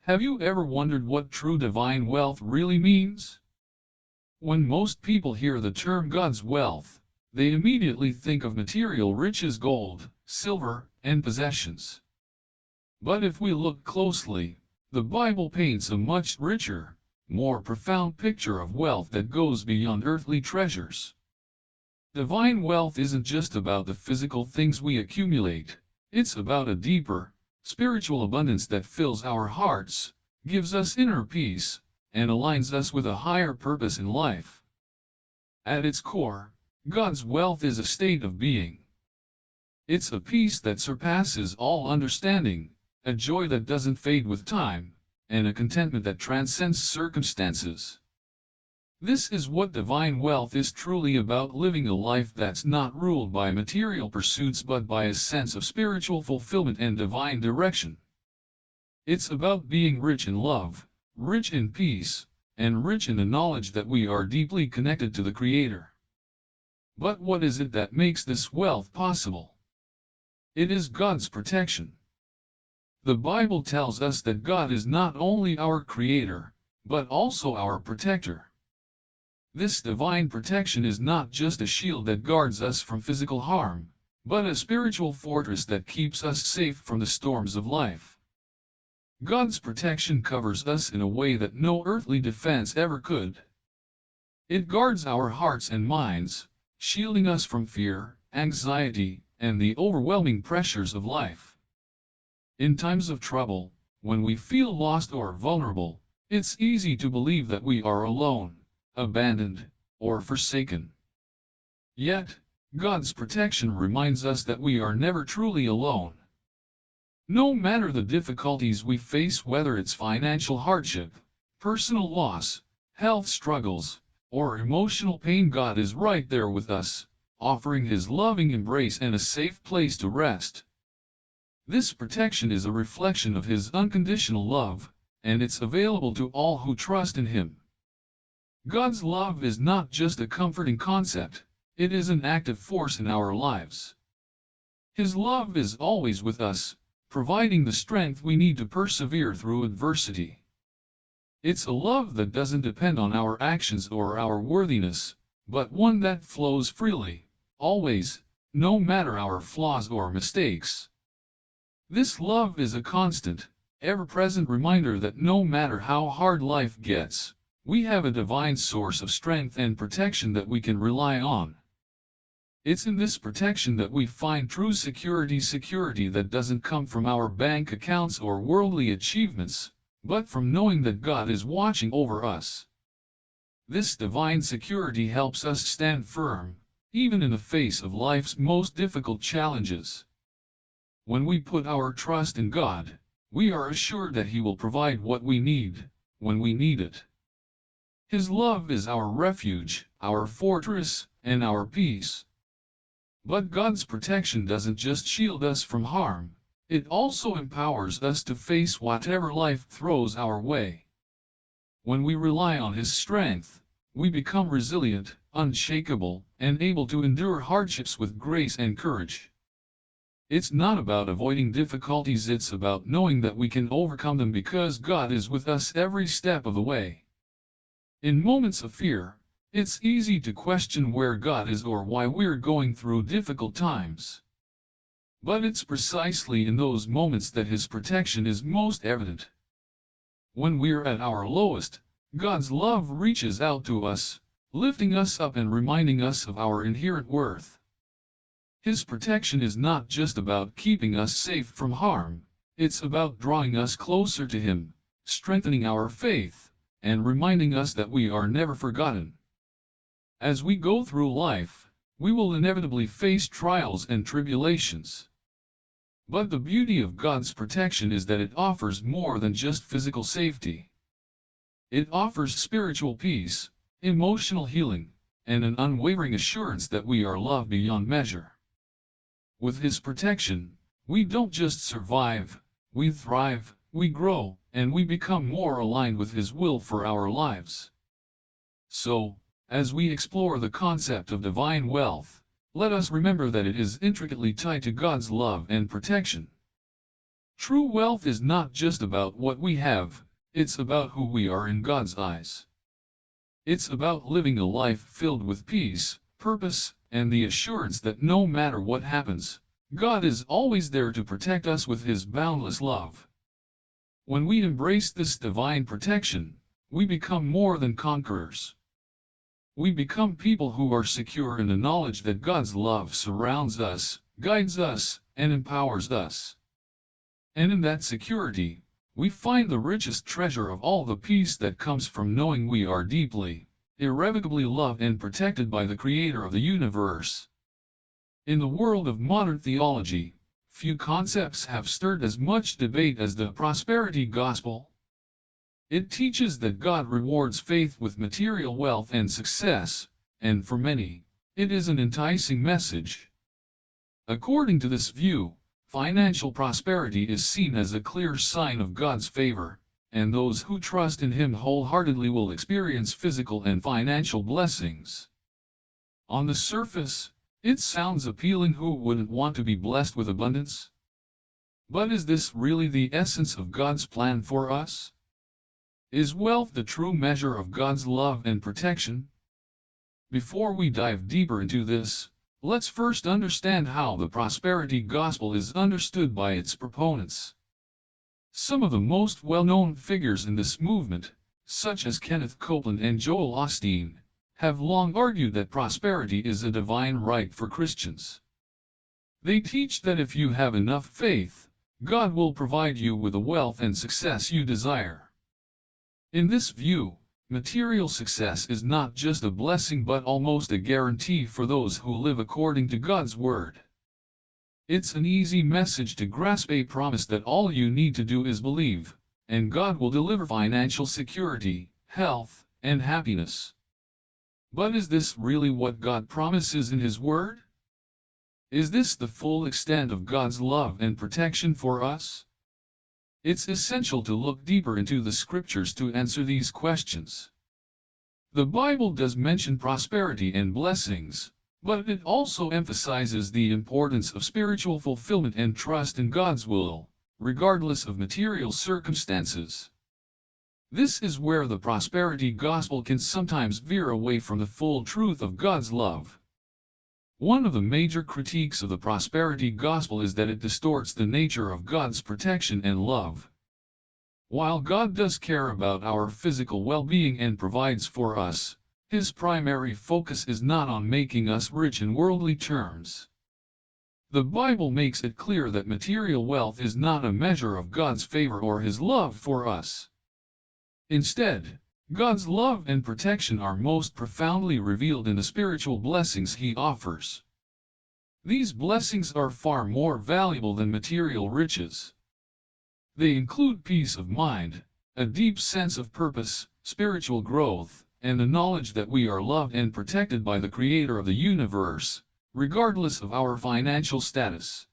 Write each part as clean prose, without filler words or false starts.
Have you ever wondered what true divine wealth really means? When most people hear the term God's wealth, they immediately think of material riches, gold, silver, and possessions. But if we look closely, the Bible paints a much richer, more profound picture of wealth that goes beyond earthly treasures. Divine wealth isn't just about the physical things we accumulate, it's about a deeper, spiritual abundance that fills our hearts, gives us inner peace, and aligns us with a higher purpose in life. At its core, God's wealth is a state of being. It's a peace that surpasses all understanding, a joy that doesn't fade with time, and a contentment that transcends circumstances. This is what divine wealth is truly about: living a life that's not ruled by material pursuits but by a sense of spiritual fulfillment and divine direction. It's about being rich in love, rich in peace, and rich in the knowledge that we are deeply connected to the Creator. But what is it that makes this wealth possible? It is God's protection. The Bible tells us that God is not only our Creator, but also our protector. This divine protection is not just a shield that guards us from physical harm, but a spiritual fortress that keeps us safe from the storms of life. God's protection covers us in a way that no earthly defense ever could. It guards our hearts and minds, shielding us from fear, anxiety, and the overwhelming pressures of life. In times of trouble, when we feel lost or vulnerable, it's easy to believe that we are alone, abandoned, or forsaken. Yet, God's protection reminds us that we are never truly alone. No matter the difficulties we face, whether it's financial hardship, personal loss, health struggles, or emotional pain, God is right there with us, offering His loving embrace and a safe place to rest. This protection is a reflection of His unconditional love, and it's available to all who trust in Him. God's love is not just a comforting concept, it is an active force in our lives. His love is always with us, providing the strength we need to persevere through adversity. It's a love that doesn't depend on our actions or our worthiness, but one that flows freely, always, no matter our flaws or mistakes. This love is a constant, ever-present reminder that no matter how hard life gets, we have a divine source of strength and protection that we can rely on. It's in this protection that we find true security that doesn't come from our bank accounts or worldly achievements, but from knowing that God is watching over us. This divine security helps us stand firm, even in the face of life's most difficult challenges. When we put our trust in God, we are assured that He will provide what we need, when we need it. His love is our refuge, our fortress, and our peace. But God's protection doesn't just shield us from harm, it also empowers us to face whatever life throws our way. When we rely on His strength, we become resilient, unshakable, and able to endure hardships with grace and courage. It's not about avoiding difficulties, it's about knowing that we can overcome them because God is with us every step of the way. In moments of fear, it's easy to question where God is or why we're going through difficult times. But it's precisely in those moments that His protection is most evident. When we're at our lowest, God's love reaches out to us, lifting us up and reminding us of our inherent worth. His protection is not just about keeping us safe from harm, it's about drawing us closer to Him, strengthening our faith, and reminding us that we are never forgotten. As we go through life, we will inevitably face trials and tribulations. But the beauty of God's protection is that it offers more than just physical safety. It offers spiritual peace, emotional healing, and an unwavering assurance that we are loved beyond measure. With His protection, we don't just survive, we thrive, we grow, and we become more aligned with His will for our lives. So, as we explore the concept of divine wealth, let us remember that it is intricately tied to God's love and protection. True wealth is not just about what we have, it's about who we are in God's eyes. It's about living a life filled with peace, purpose, and the assurance that no matter what happens, God is always there to protect us with His boundless love. When we embrace this divine protection, we become more than conquerors. We become people who are secure in the knowledge that God's love surrounds us, guides us, and empowers us. And in that security, we find the richest treasure of all, the peace that comes from knowing we are deeply, irrevocably loved and protected by the Creator of the universe. In the world of modern theology, few concepts have stirred as much debate as the prosperity gospel. It teaches that God rewards faith with material wealth and success, and for many, it is an enticing message. According to this view, financial prosperity is seen as a clear sign of God's favor, and those who trust in Him wholeheartedly will experience physical and financial blessings. On the surface, it sounds appealing. Who wouldn't want to be blessed with abundance? But is this really the essence of God's plan for us? Is wealth the true measure of God's love and protection? Before we dive deeper into this, let's first understand how the prosperity gospel is understood by its proponents. Some of the most well-known figures in this movement, such as Kenneth Copeland and Joel Osteen, have long argued that prosperity is a divine right for Christians. They teach that if you have enough faith, God will provide you with the wealth and success you desire. In this view, material success is not just a blessing but almost a guarantee for those who live according to God's word. It's an easy message to grasp, a promise that all you need to do is believe, and God will deliver financial security, health, and happiness. But is this really what God promises in His word? Is this the full extent of God's love and protection for us? It's essential to look deeper into the scriptures to answer these questions. The Bible does mention prosperity and blessings, but it also emphasizes the importance of spiritual fulfillment and trust in God's will, regardless of material circumstances. This is where the prosperity gospel can sometimes veer away from the full truth of God's love. One of the major critiques of the prosperity gospel is that it distorts the nature of God's protection and love. While God does care about our physical well-being and provides for us, His primary focus is not on making us rich in worldly terms. The Bible makes it clear that material wealth is not a measure of God's favor or His love for us. Instead, God's love and protection are most profoundly revealed in the spiritual blessings He offers. These blessings are far more valuable than material riches. They include peace of mind, a deep sense of purpose, spiritual growth, and the knowledge that we are loved and protected by the Creator of the universe, regardless of our financial status.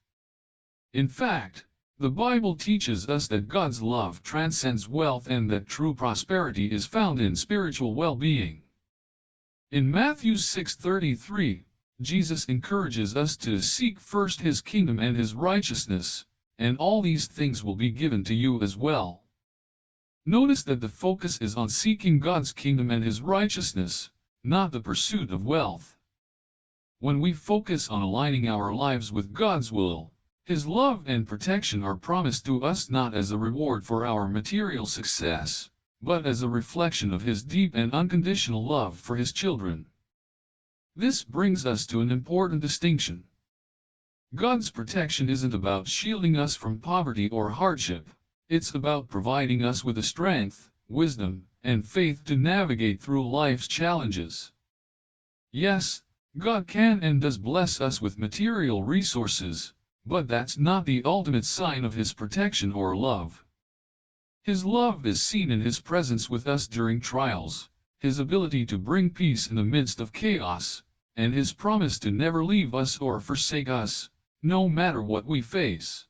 In fact, the Bible teaches us that God's love transcends wealth and that true prosperity is found in spiritual well-being. In Matthew 6:33, Jesus encourages us to seek first His kingdom and His righteousness, and all these things will be given to you as well. Notice that the focus is on seeking God's kingdom and His righteousness, not the pursuit of wealth. When we focus on aligning our lives with God's will, His love and protection are promised to us not as a reward for our material success, but as a reflection of His deep and unconditional love for His children. This brings us to an important distinction. God's protection isn't about shielding us from poverty or hardship. It's about providing us with the strength, wisdom, and faith to navigate through life's challenges. Yes, God can and does bless us with material resources, but that's not the ultimate sign of His protection or love. His love is seen in His presence with us during trials, His ability to bring peace in the midst of chaos, and His promise to never leave us or forsake us, no matter what we face.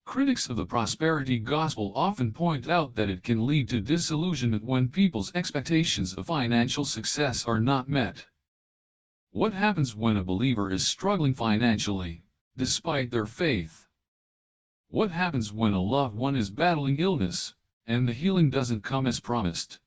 Critics of the prosperity gospel often point out that it can lead to disillusionment when people's expectations of financial success are not met. What happens when a believer is struggling financially, despite their faith? What happens when a loved one is battling illness, and the healing doesn't come as promised?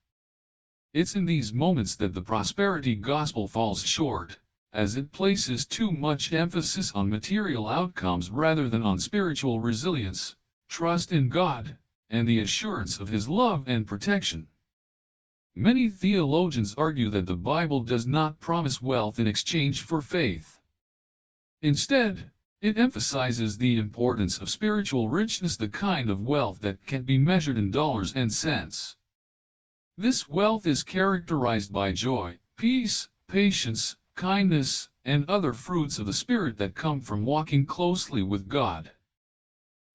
It's in these moments that the prosperity gospel falls short, as it places too much emphasis on material outcomes rather than on spiritual resilience, trust in God, and the assurance of His love and protection. Many theologians argue that the Bible does not promise wealth in exchange for faith. Instead, it emphasizes the importance of spiritual richness, the kind of wealth that can be measured in dollars and cents. This wealth is characterized by joy, peace, patience, kindness, and other fruits of the Spirit that come from walking closely with God.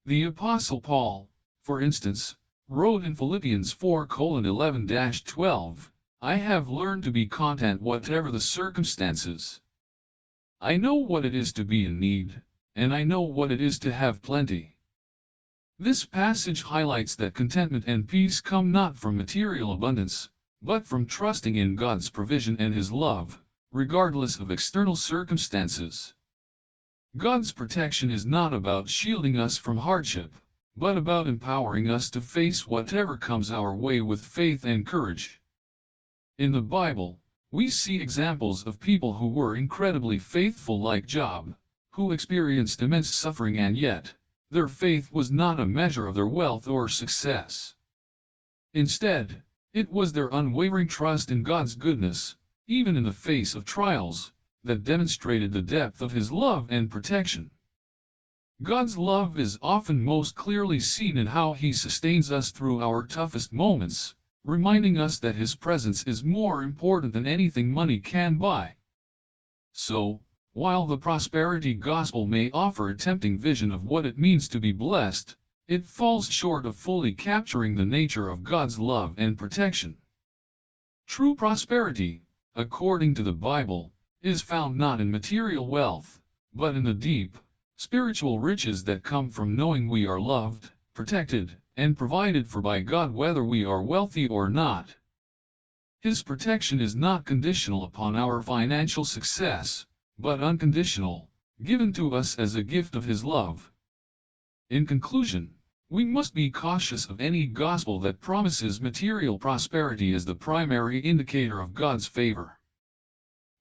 The Apostle Paul, for instance, wrote in Philippians 4:11-12, "I have learned to be content whatever the circumstances. I know what it is to be in need, and I know what it is to have plenty." This passage highlights that contentment and peace come not from material abundance, but from trusting in God's provision and His love, regardless of external circumstances. God's protection is not about shielding us from hardship, but about empowering us to face whatever comes our way with faith and courage. In the Bible, we see examples of people who were incredibly faithful, like Job, who experienced immense suffering, and yet, their faith was not a measure of their wealth or success. Instead, it was their unwavering trust in God's goodness, even in the face of trials, that demonstrated the depth of His love and protection. God's love is often most clearly seen in how He sustains us through our toughest moments, reminding us that His presence is more important than anything money can buy. So, while the prosperity gospel may offer a tempting vision of what it means to be blessed, it falls short of fully capturing the nature of God's love and protection. True prosperity, according to the Bible, is found not in material wealth, but in the deep, spiritual riches that come from knowing we are loved, protected, and provided for by God, whether we are wealthy or not. His protection is not conditional upon our financial success, but unconditional, given to us as a gift of His love. In conclusion, we must be cautious of any gospel that promises material prosperity as the primary indicator of God's favor.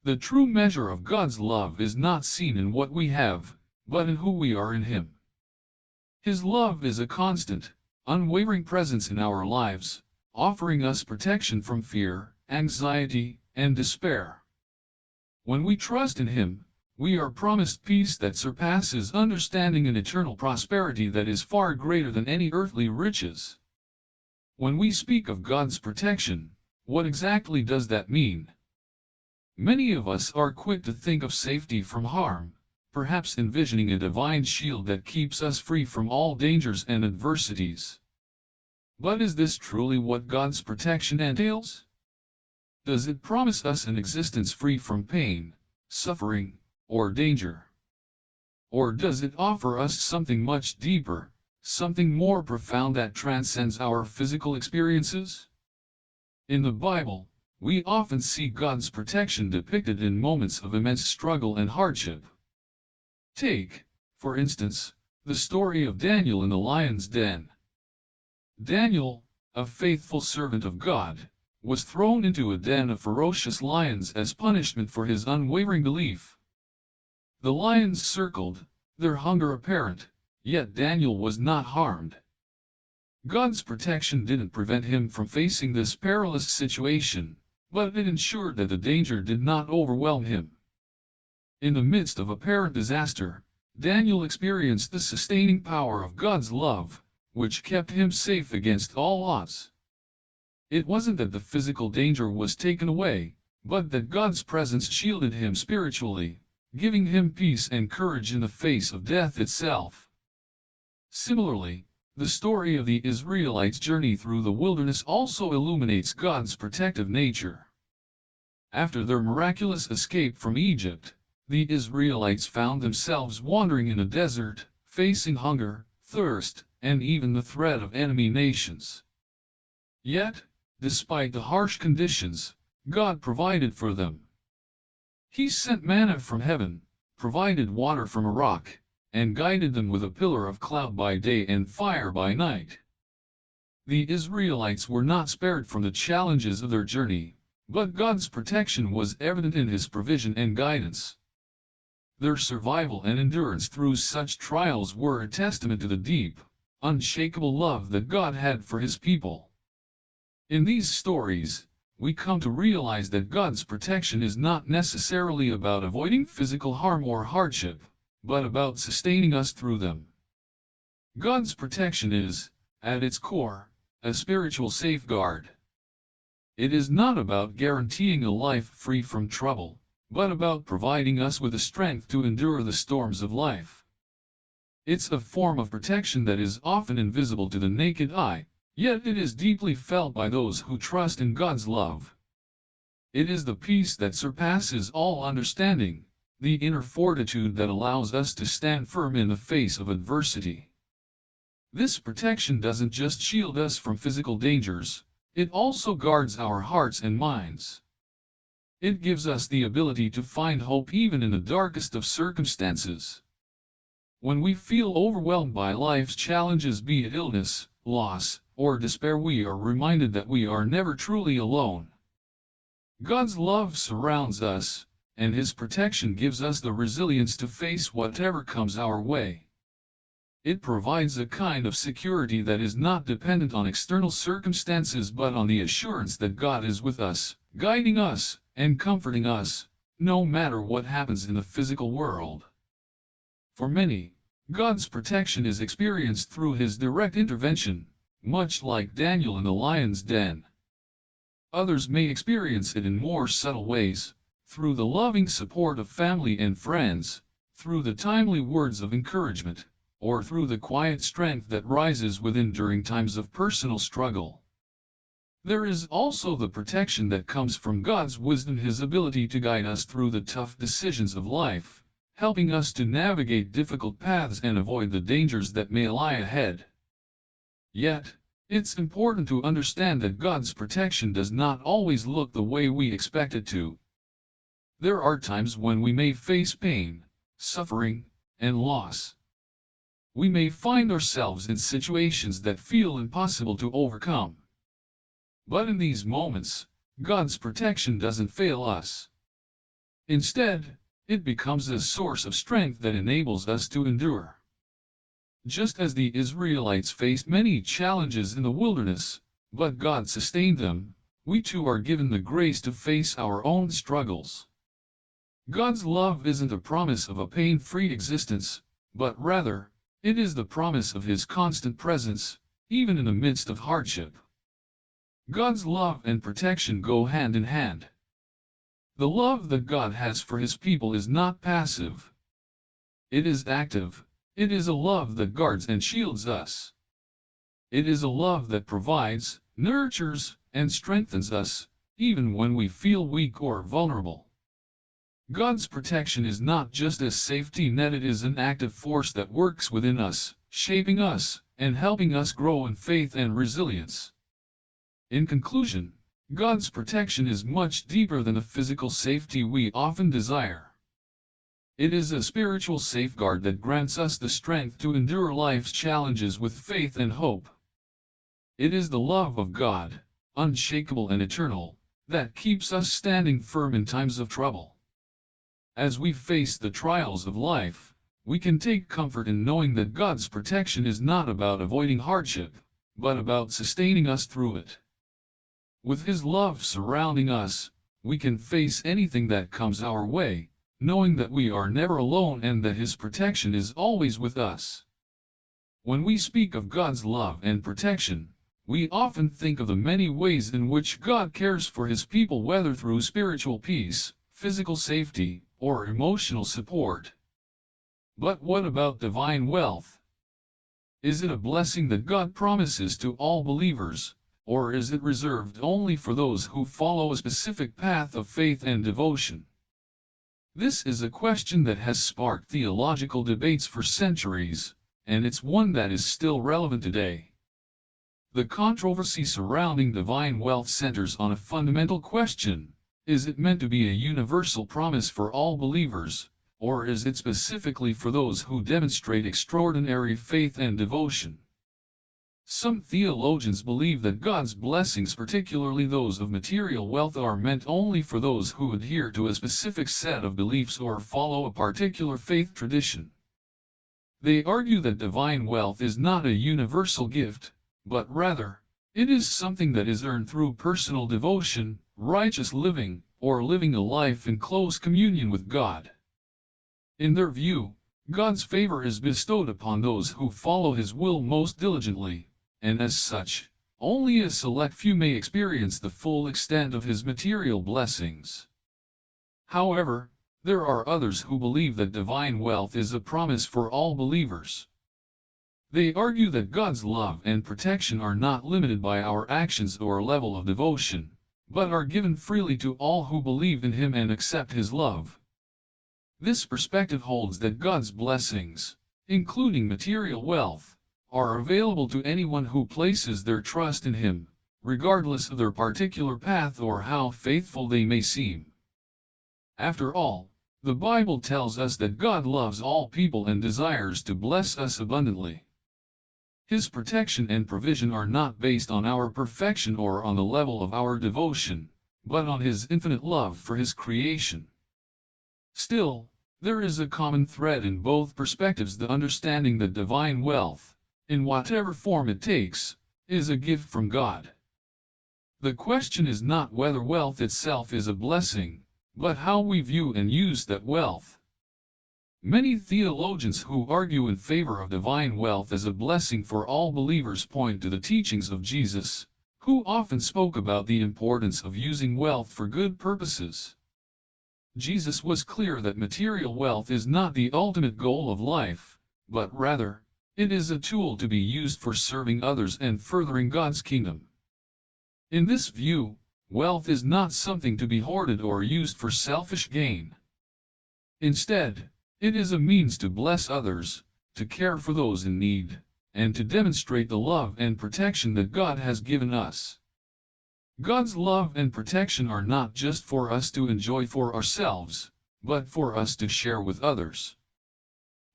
The true measure of God's love is not seen in what we have, but in who we are in Him. His love is a constant, unwavering presence in our lives, offering us protection from fear, anxiety, and despair. When we trust in Him, we are promised peace that surpasses understanding and eternal prosperity that is far greater than any earthly riches. When we speak of God's protection, what exactly does that mean? Many of us are quick to think of safety from harm, perhaps envisioning a divine shield that keeps us free from all dangers and adversities. But is this truly what God's protection entails? Does it promise us an existence free from pain, suffering, or danger? Or does it offer us something much deeper, something more profound that transcends our physical experiences? In the Bible, we often see God's protection depicted in moments of immense struggle and hardship. Take, for instance, the story of Daniel in the lion's den. Daniel, a faithful servant of God, was thrown into a den of ferocious lions as punishment for his unwavering belief. The lions circled, their hunger apparent, yet Daniel was not harmed. God's protection didn't prevent him from facing this perilous situation, but it ensured that the danger did not overwhelm him. In the midst of apparent disaster, Daniel experienced the sustaining power of God's love, which kept him safe against all odds. It wasn't that the physical danger was taken away, but that God's presence shielded him spiritually, giving him peace and courage in the face of death itself. Similarly, the story of the Israelites' journey through the wilderness also illuminates God's protective nature. After their miraculous escape from Egypt, the Israelites found themselves wandering in a desert, facing hunger, thirst, and even the threat of enemy nations. Yet, despite the harsh conditions, God provided for them. He sent manna from heaven, provided water from a rock, and guided them with a pillar of cloud by day and fire by night. The Israelites were not spared from the challenges of their journey, but God's protection was evident in His provision and guidance. Their survival and endurance through such trials were a testament to the deep, unshakable love that God had for His people. In these stories, we come to realize that God's protection is not necessarily about avoiding physical harm or hardship, but about sustaining us through them. God's protection is, at its core, a spiritual safeguard. It is not about guaranteeing a life free from trouble, but about providing us with the strength to endure the storms of life. It's a form of protection that is often invisible to the naked eye, yet it is deeply felt by those who trust in God's love. It is the peace that surpasses all understanding, the inner fortitude that allows us to stand firm in the face of adversity. This protection doesn't just shield us from physical dangers, it also guards our hearts and minds. It gives us the ability to find hope even in the darkest of circumstances. When we feel overwhelmed by life's challenges, be it illness, loss, or despair, we are reminded that we are never truly alone. God's love surrounds us, and His protection gives us the resilience to face whatever comes our way. It provides a kind of security that is not dependent on external circumstances but on the assurance that God is with us, guiding us, and comforting us, no matter what happens in the physical world. For many, God's protection is experienced through His direct intervention, much like Daniel in the lion's den. Others may experience it in more subtle ways, through the loving support of family and friends, through the timely words of encouragement, or through the quiet strength that rises within during times of personal struggle. There is also the protection that comes from God's wisdom, His ability to guide us through the tough decisions of life, helping us to navigate difficult paths and avoid the dangers that may lie ahead. Yet, it's important to understand that God's protection does not always look the way we expect it to. There are times when we may face pain, suffering, and loss. We may find ourselves in situations that feel impossible to overcome. But in these moments, God's protection doesn't fail us. Instead, it becomes a source of strength that enables us to endure. Just as the Israelites faced many challenges in the wilderness, but God sustained them, we too are given the grace to face our own struggles. God's love isn't a promise of a pain-free existence, but rather, it is the promise of His constant presence, even in the midst of hardship. God's love and protection go hand in hand. The love that God has for His people is not passive. It is active. It is a love that guards and shields us. It is a love that provides, nurtures, and strengthens us, even when we feel weak or vulnerable. God's protection is not just a safety net, it is an active force that works within us, shaping us, and helping us grow in faith and resilience. In conclusion, God's protection is much deeper than the physical safety we often desire. It is a spiritual safeguard that grants us the strength to endure life's challenges with faith and hope. It is the love of God, unshakable and eternal, that keeps us standing firm in times of trouble. As we face the trials of life, we can take comfort in knowing that God's protection is not about avoiding hardship, but about sustaining us through it. With His love surrounding us, we can face anything that comes our way, knowing that we are never alone and that His protection is always with us. When we speak of God's love and protection, we often think of the many ways in which God cares for His people, whether through spiritual peace, physical safety, or emotional support. But what about divine wealth? Is it a blessing that God promises to all believers, or is it reserved only for those who follow a specific path of faith and devotion? This is a question that has sparked theological debates for centuries, and it's one that is still relevant today. The controversy surrounding divine wealth centers on a fundamental question: is it meant to be a universal promise for all believers, or is it specifically for those who demonstrate extraordinary faith and devotion? Some theologians believe that God's blessings, particularly those of material wealth, are meant only for those who adhere to a specific set of beliefs or follow a particular faith tradition. They argue that divine wealth is not a universal gift, but rather, it is something that is earned through personal devotion, righteous living, or living a life in close communion with God. In their view, God's favor is bestowed upon those who follow His will most diligently, and as such, only a select few may experience the full extent of His material blessings. However, there are others who believe that divine wealth is a promise for all believers. They argue that God's love and protection are not limited by our actions or level of devotion, but are given freely to all who believe in Him and accept His love. This perspective holds that God's blessings, including material wealth, are available to anyone who places their trust in Him, regardless of their particular path or how faithful they may seem. After all, the Bible tells us that God loves all people and desires to bless us abundantly. His protection and provision are not based on our perfection or on the level of our devotion, but on His infinite love for His creation. Still, there is a common thread in both perspectives: the understanding that divine wealth, in whatever form it takes, is a gift from God. The question is not whether wealth itself is a blessing, but how we view and use that wealth. Many theologians who argue in favor of divine wealth as a blessing for all believers point to the teachings of Jesus, who often spoke about the importance of using wealth for good purposes. Jesus was clear that material wealth is not the ultimate goal of life, but rather, it is a tool to be used for serving others and furthering God's kingdom. In this view, wealth is not something to be hoarded or used for selfish gain. Instead, it is a means to bless others, to care for those in need, and to demonstrate the love and protection that God has given us. God's love and protection are not just for us to enjoy for ourselves, but for us to share with others.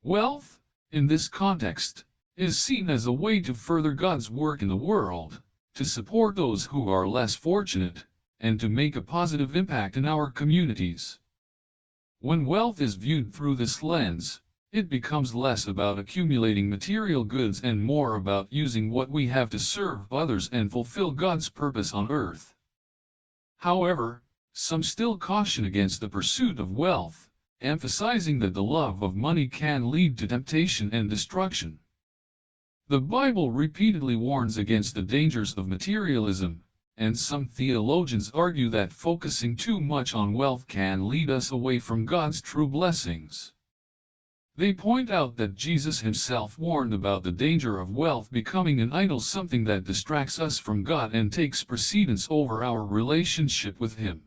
Wealth, in this context, is seen as a way to further God's work in the world, to support those who are less fortunate, and to make a positive impact in our communities. When wealth is viewed through this lens, it becomes less about accumulating material goods and more about using what we have to serve others and fulfill God's purpose on earth. However, some still caution against the pursuit of wealth, emphasizing that the love of money can lead to temptation and destruction. The Bible repeatedly warns against the dangers of materialism, and some theologians argue that focusing too much on wealth can lead us away from God's true blessings. They point out that Jesus Himself warned about the danger of wealth becoming an idol, something that distracts us from God and takes precedence over our relationship with Him.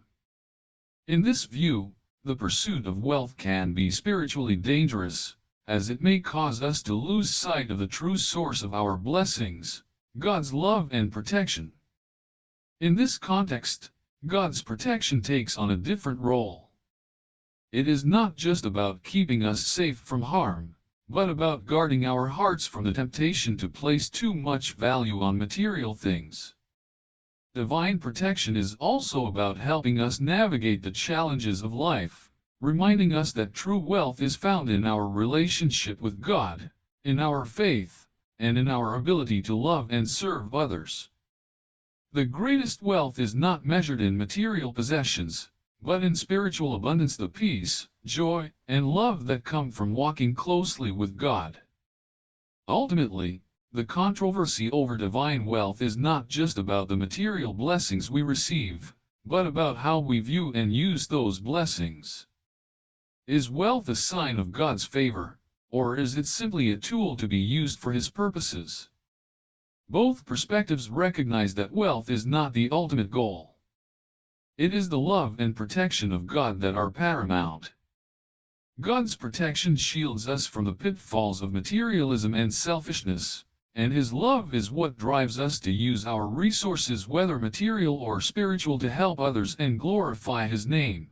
In this view, the pursuit of wealth can be spiritually dangerous, as it may cause us to lose sight of the true source of our blessings, God's love and protection. In this context, God's protection takes on a different role. It is not just about keeping us safe from harm, but about guarding our hearts from the temptation to place too much value on material things. Divine protection is also about helping us navigate the challenges of life, reminding us that true wealth is found in our relationship with God, in our faith, and in our ability to love and serve others. The greatest wealth is not measured in material possessions, but in spiritual abundance, the peace, joy, and love that come from walking closely with God. Ultimately, the controversy over divine wealth is not just about the material blessings we receive, but about how we view and use those blessings. Is wealth a sign of God's favor, or is it simply a tool to be used for His purposes? Both perspectives recognize that wealth is not the ultimate goal. It is the love and protection of God that are paramount. God's protection shields us from the pitfalls of materialism and selfishness, and His love is what drives us to use our resources, whether material or spiritual, to help others and glorify His name.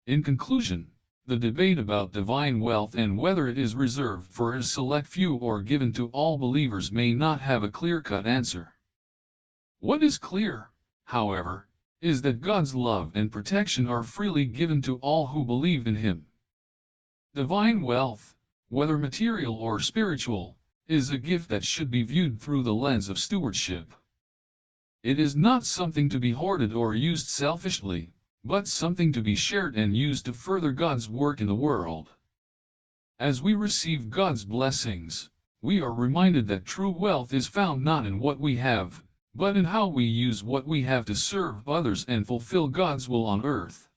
In conclusion, The debate about divine wealth and whether it is reserved for a select few or given to all believers may not have a clear-cut answer. What is clear, however, is that God's love and protection are freely given to all who believe in Him. Divine wealth, whether material or spiritual, is a gift that should be viewed through the lens of stewardship. It is not something to be hoarded or used selfishly, but something to be shared and used to further God's work in the world. As we receive God's blessings, we are reminded that true wealth is found not in what we have, but in how we use what we have to serve others and fulfill God's will on earth.